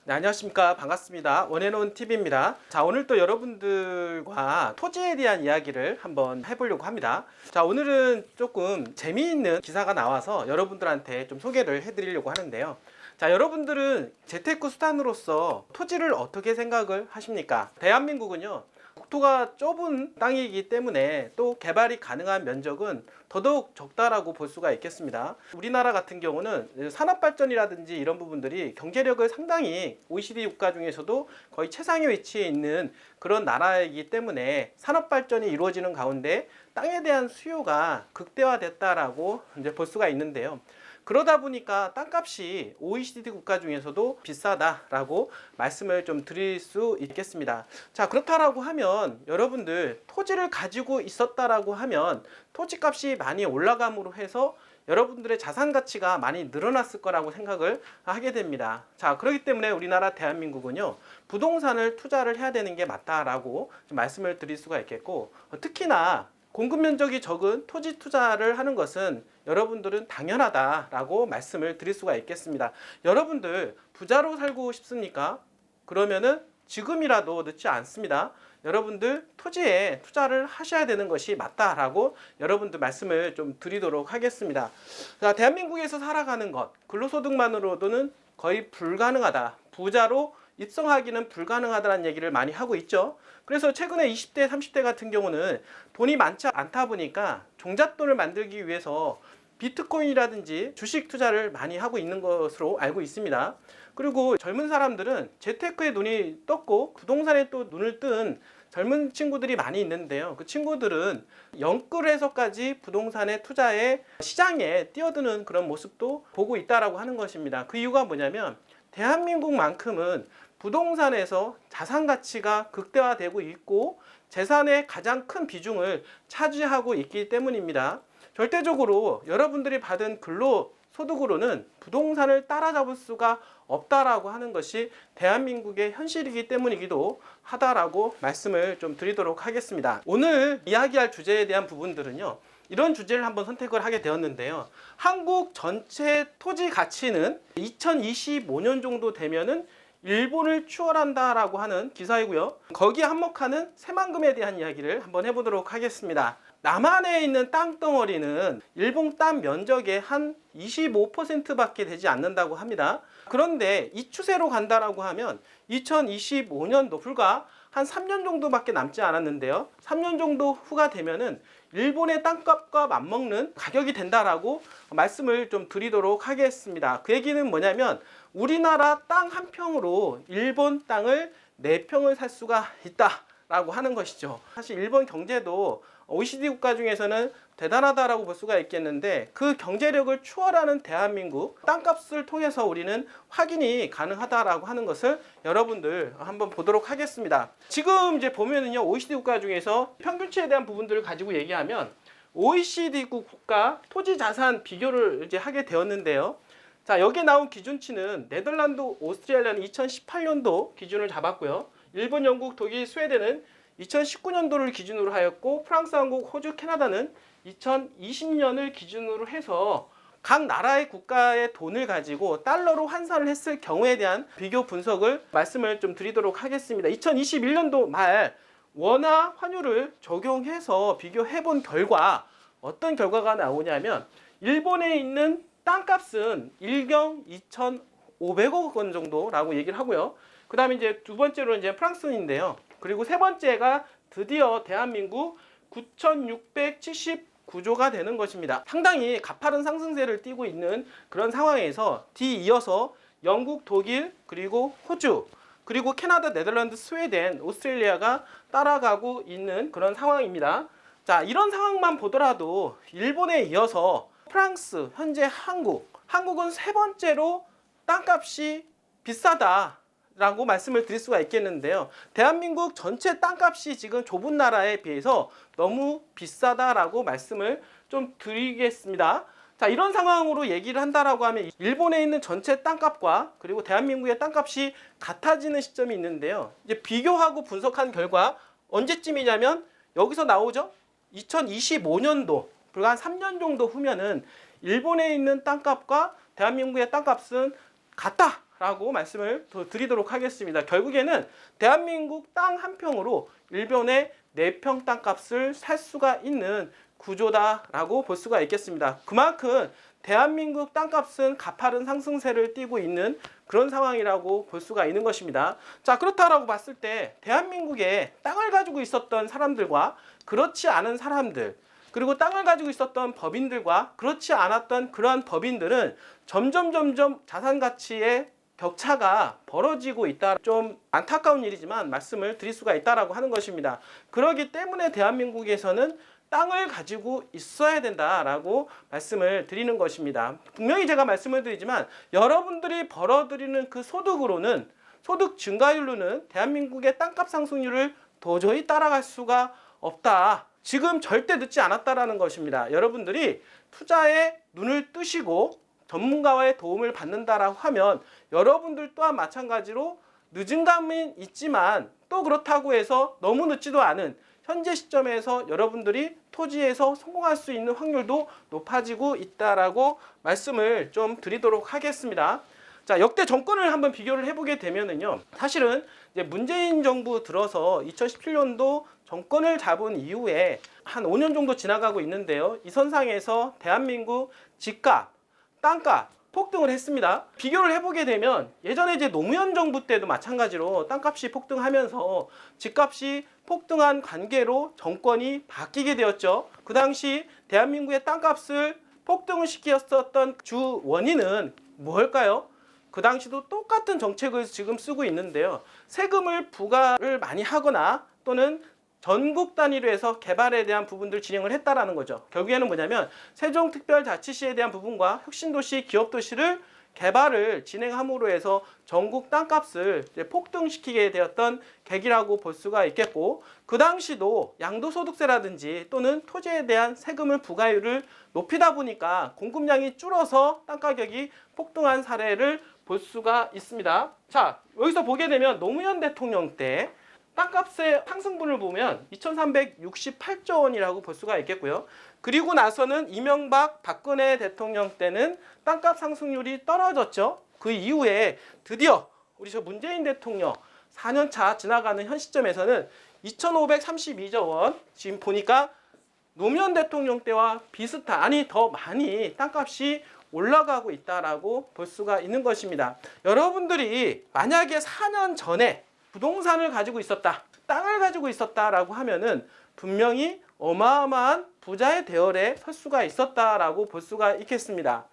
네, 안녕하십니까. 반갑습니다. 원앤온 TV입니다. 자, 오늘 또 여러분들과 토지에 대한 이야기를 한번 해보려고 합니다. 자, 오늘은 조금 재미있는 기사가 나와서 여러분들한테 좀 소개를 해드리려고 하는데요. 자, 여러분들은 재테크 수단으로서 토지를 어떻게 생각을 하십니까? 대한민국은요, 국토가 좁은 땅이기 때문에 또 개발이 가능한 면적은 더더욱 적다라고 볼 수가 있겠습니다. 우리나라 같은 경우는 산업발전이라든지 이런 부분들이 경제력을 상당히 OECD 국가 중에서도 거의 최상위 위치에 있는 그런 나라이기 때문에 산업발전이 이루어지는 가운데 땅에 대한 수요가 극대화됐다라고 이제 볼 수가 있는데요. 그러다 보니까 땅값이 OECD 국가 중에서도 비싸다라고 말씀을 좀 드릴 수 있겠습니다. 자, 그렇다라고 하면 여러분들 토지를 가지고 있었다라고 하면 토지값이 많이 올라감으로 해서 여러분들의 자산 가치가 많이 늘어났을 거라고 생각을 하게 됩니다. 자, 그렇기 때문에 우리나라 대한민국은요, 부동산을 투자를 해야 되는 게 맞다라고 좀 말씀을 드릴 수가 있겠고, 특히나 공급 면적이 적은 토지 투자를 하는 것은 여러분들은 당연하다라고 말씀을 드릴 수가 있겠습니다. 여러분들 부자로 살고 싶습니까? 그러면은 지금이라도 늦지 않습니다. 여러분들 토지에 투자를 하셔야 되는 것이 맞다라고 여러분들 말씀을 좀 드리도록 하겠습니다. 자, 대한민국에서 살아가는 것, 근로소득만으로도는 거의 불가능하다. 부자로 입성하기는 불가능하다는 얘기를 많이 하고 있죠. 그래서 최근에 20대, 30대 같은 경우는 돈이 많지 않다 보니까 종잣돈을 만들기 위해서 비트코인이라든지 주식 투자를 많이 하고 있는 것으로 알고 있습니다. 그리고 젊은 사람들은 재테크에 눈이 떴고 부동산에 또 눈을 뜬 젊은 친구들이 많이 있는데요. 그 친구들은 영끌에서까지 부동산의 투자에 시장에 뛰어드는 그런 모습도 보고 있다라고 하는 것입니다. 그 이유가 뭐냐면 대한민국만큼은 부동산에서 자산 가치가 극대화되고 있고 재산의 가장 큰 비중을 차지하고 있기 때문입니다. 절대적으로 여러분들이 받은 근로소득으로는 부동산을 따라잡을 수가 없다라고 하는 것이 대한민국의 현실이기 때문이기도 하다라고 말씀을 좀 드리도록 하겠습니다. 오늘 이야기할 주제에 대한 부분들은요, 이런 주제를 한번 선택을 하게 되었는데요. 한국 전체 토지 가치는 2025년 정도 되면은 일본을 추월한다라고 하는 기사이고요. 거기에 한몫하는 새만금에 대한 이야기를 한번 해보도록 하겠습니다. 남한에 있는 땅덩어리는 일본 땅 면적의 한 25%밖에 되지 않는다고 합니다. 그런데 이 추세로 간다라고 하면 2025년도 불과 한 3년 정도밖에 남지 않았는데요. 3년 정도 후가 되면은 일본의 땅값과 맞먹는 가격이 된다라고 말씀을 좀 드리도록 하겠습니다. 그 얘기는 뭐냐면 우리나라 땅 한 평으로 일본 땅을 4평을 살 수가 있다라고 하는 것이죠. 사실 일본 경제도 OECD 국가 중에서는 대단하다라고 볼 수가 있겠는데 그 경제력을 추월하는 대한민국 땅값을 통해서 우리는 확인이 가능하다라고 하는 것을 여러분들 한번 보도록 하겠습니다. 지금 이제 보면은요, OECD 국가 중에서 평균치에 대한 부분들을 가지고 얘기하면 OECD 국가 토지 자산 비교를 이제 하게 되었는데요. 자, 여기에 나온 기준치는 네덜란드, 오스트레일리아는 2018년도 기준을 잡았고요. 일본, 영국, 독일, 스웨덴은 2019년도를 기준으로 하였고 프랑스, 한국, 호주, 캐나다는 2020년을 기준으로 해서 각 나라의 국가의 돈을 가지고 달러로 환산을 했을 경우에 대한 비교 분석을 말씀을 좀 드리도록 하겠습니다. 2021년도 말 원화 환율을 적용해서 비교해 본 결과 어떤 결과가 나오냐면 일본에 있는 땅값은 1경 2,500억 원 정도라고 얘기를 하고요. 그 다음에 이제 두 번째로 이제 프랑스인데요. 그리고 세 번째가 드디어 대한민국 9,679조가 되는 것입니다. 상당히 가파른 상승세를 띠고 있는 그런 상황에서 뒤이어서 영국, 독일, 그리고 호주, 그리고 캐나다, 네덜란드, 스웨덴, 오스트레일리아가 따라가고 있는 그런 상황입니다. 자, 이런 상황만 보더라도 일본에 이어서 프랑스, 현재 한국은 세 번째로 땅값이 비싸다라고 말씀을 드릴 수가 있겠는데요. 대한민국 전체 땅값이 지금 좁은 나라에 비해서 너무 비싸다라고 말씀을 좀 드리겠습니다. 자, 이런 상황으로 얘기를 한다라고 하면 일본에 있는 전체 땅값과 그리고 대한민국의 땅값이 같아지는 시점이 있는데요. 이제 비교하고 분석한 결과 언제쯤이냐면 여기서 나오죠. 2025년도 불과 한 3년 정도 후면은 일본에 있는 땅값과 대한민국의 땅값은 같다 라고 말씀을 드리도록 하겠습니다. 결국에는 대한민국 땅 한 평으로 일본의 4평 땅값을 살 수가 있는 구조다라고 볼 수가 있겠습니다. 그만큼 대한민국 땅값은 가파른 상승세를 띠고 있는 그런 상황이라고 볼 수가 있는 것입니다. 자, 그렇다라고 봤을 때 대한민국에 땅을 가지고 있었던 사람들과 그렇지 않은 사람들, 그리고 땅을 가지고 있었던 법인들과 그렇지 않았던 그러한 법인들은 점점 자산 가치의 격차가 벌어지고 있다. 좀 안타까운 일이지만 말씀을 드릴 수가 있다라고 하는 것입니다. 그렇기 때문에 대한민국에서는 땅을 가지고 있어야 된다라고 말씀을 드리는 것입니다. 분명히 제가 말씀을 드리지만 여러분들이 벌어들이는 그 소득으로는, 소득 증가율로는 대한민국의 땅값 상승률을 도저히 따라갈 수가 없다. 지금 절대 늦지 않았다라는 것입니다. 여러분들이 투자에 눈을 뜨시고 전문가와의 도움을 받는다라고 하면 여러분들 또한 마찬가지로 늦은 감은 있지만 또 그렇다고 해서 너무 늦지도 않은 현재 시점에서 여러분들이 토지에서 성공할 수 있는 확률도 높아지고 있다라고 말씀을 좀 드리도록 하겠습니다. 자, 역대 정권을 한번 비교를 해보게 되면은요, 사실은 이제 문재인 정부 들어서 2017년도 정권을 잡은 이후에 한 5년 정도 지나가고 있는데요, 이 선상에서 대한민국 집값, 땅값 폭등을 했습니다. 비교를 해보게 되면 예전에 이제 노무현 정부 때도 마찬가지로 땅값이 폭등하면서 집값이 폭등한 관계로 정권이 바뀌게 되었죠. 그 당시 대한민국의 땅값을 폭등을 시켰었던 주 원인은 뭘까요? 그 당시도 똑같은 정책을 지금 쓰고 있는데요, 세금을 부과를 많이 하거나 또는 전국 단위로 해서 개발에 대한 부분들 진행을 했다라는 거죠. 결국에는 뭐냐면 세종특별자치시에 대한 부분과 혁신도시, 기업도시를 개발을 진행함으로 해서 전국 땅값을 폭등시키게 되었던 계기라고 볼 수가 있겠고, 그 당시도 양도소득세라든지 또는 토지에 대한 세금을 부과율을 높이다 보니까 공급량이 줄어서 땅가격이 폭등한 사례를 볼 수가 있습니다. 자, 여기서 보게 되면 노무현 대통령 때 땅값의 상승분을 보면 2368조 원이라고 볼 수가 있겠고요. 그리고 나서는 이명박, 박근혜 대통령 때는 땅값 상승률이 떨어졌죠. 그 이후에 드디어 우리 문재인 대통령 4년차 지나가는 현 시점에서는 2532조 원, 지금 보니까 노무현 대통령 때와 비슷한, 아니 더 많이 땅값이 올라가고 있다라고 볼 수가 있는 것입니다. 여러분들이 만약에 4년 전에 부동산을 가지고 있었다, 땅을 가지고 있었다라고 하면은 분명히 어마어마한 부자의 대열에 설 수가 있었다라고 볼 수가 있겠습니다.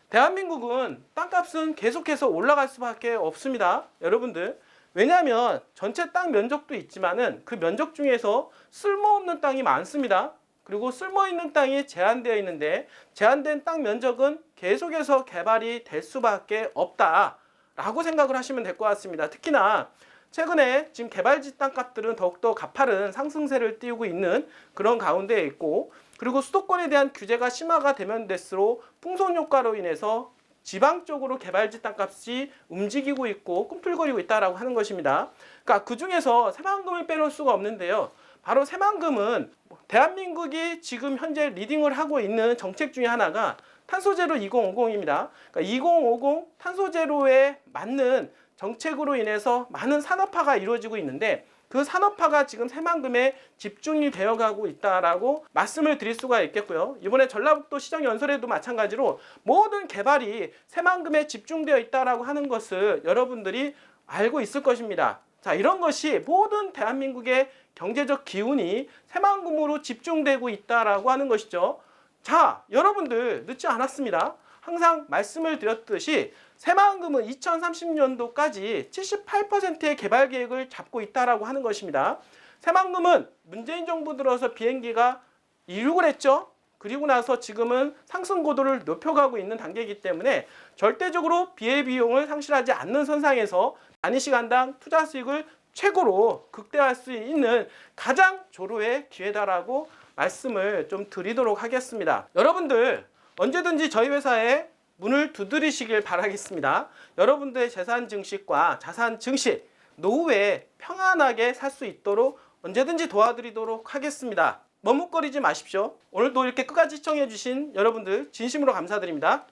대한민국은 땅값은 계속해서 올라갈 수밖에 없습니다. 여러분들, 왜냐하면 전체 땅 면적도 있지만은 그 면적 중에서 쓸모없는 땅이 많습니다. 그리고 쓸모있는 땅이 제한되어 있는데 제한된 땅 면적은 계속해서 개발이 될 수밖에 없다라고 생각을 하시면 될 것 같습니다. 특히나 최근에 지금 개발지 땅값들은 더욱더 가파른 상승세를 띄우고 있는 그런 가운데에 있고, 그리고 수도권에 대한 규제가 심화가 되면 될수록 풍선 효과로 인해서 지방 쪽으로 개발지 땅값이 움직이고 있고 꿈틀거리고 있다라고 하는 것입니다. 그러니까 그 중에서 새만금을 빼놓을 수가 없는데요, 바로 새만금은 대한민국이 지금 현재 리딩을 하고 있는 정책 중에 하나가 탄소제로 2050입니다. 그러니까 2050 탄소제로에 맞는 정책으로 인해서 많은 산업화가 이루어지고 있는데 그 산업화가 지금 새만금에 집중이 되어가고 있다라고 말씀을 드릴 수가 있겠고요. 이번에 전라북도 시정연설에도 마찬가지로 모든 개발이 새만금에 집중되어 있다라고 하는 것을 여러분들이 알고 있을 것입니다. 자, 이런 것이 모든 대한민국의 경제적 기운이 새만금으로 집중되고 있다라고 하는 것이죠. 자, 여러분들 늦지 않았습니다. 항상 말씀을 드렸듯이 새만금은 2030년도까지 78%의 개발 계획을 잡고 있다라고 하는 것입니다. 새만금은 문재인 정부 들어서 비행기가 이륙을 했죠. 그리고 나서 지금은 상승 고도를 높여가고 있는 단계이기 때문에 절대적으로 비용을 상실하지 않는 선상에서 단위시간당 투자 수익을 최고로 극대화할 수 있는 가장 조로의 기회다라고 말씀을 좀 드리도록 하겠습니다. 여러분들 언제든지 저희 회사에 문을 두드리시길 바라겠습니다. 여러분들의 재산 증식과 자산 증식, 노후에 평안하게 살 수 있도록 언제든지 도와드리도록 하겠습니다. 머뭇거리지 마십시오. 오늘도 이렇게 끝까지 시청해 주신 여러분들 진심으로 감사드립니다.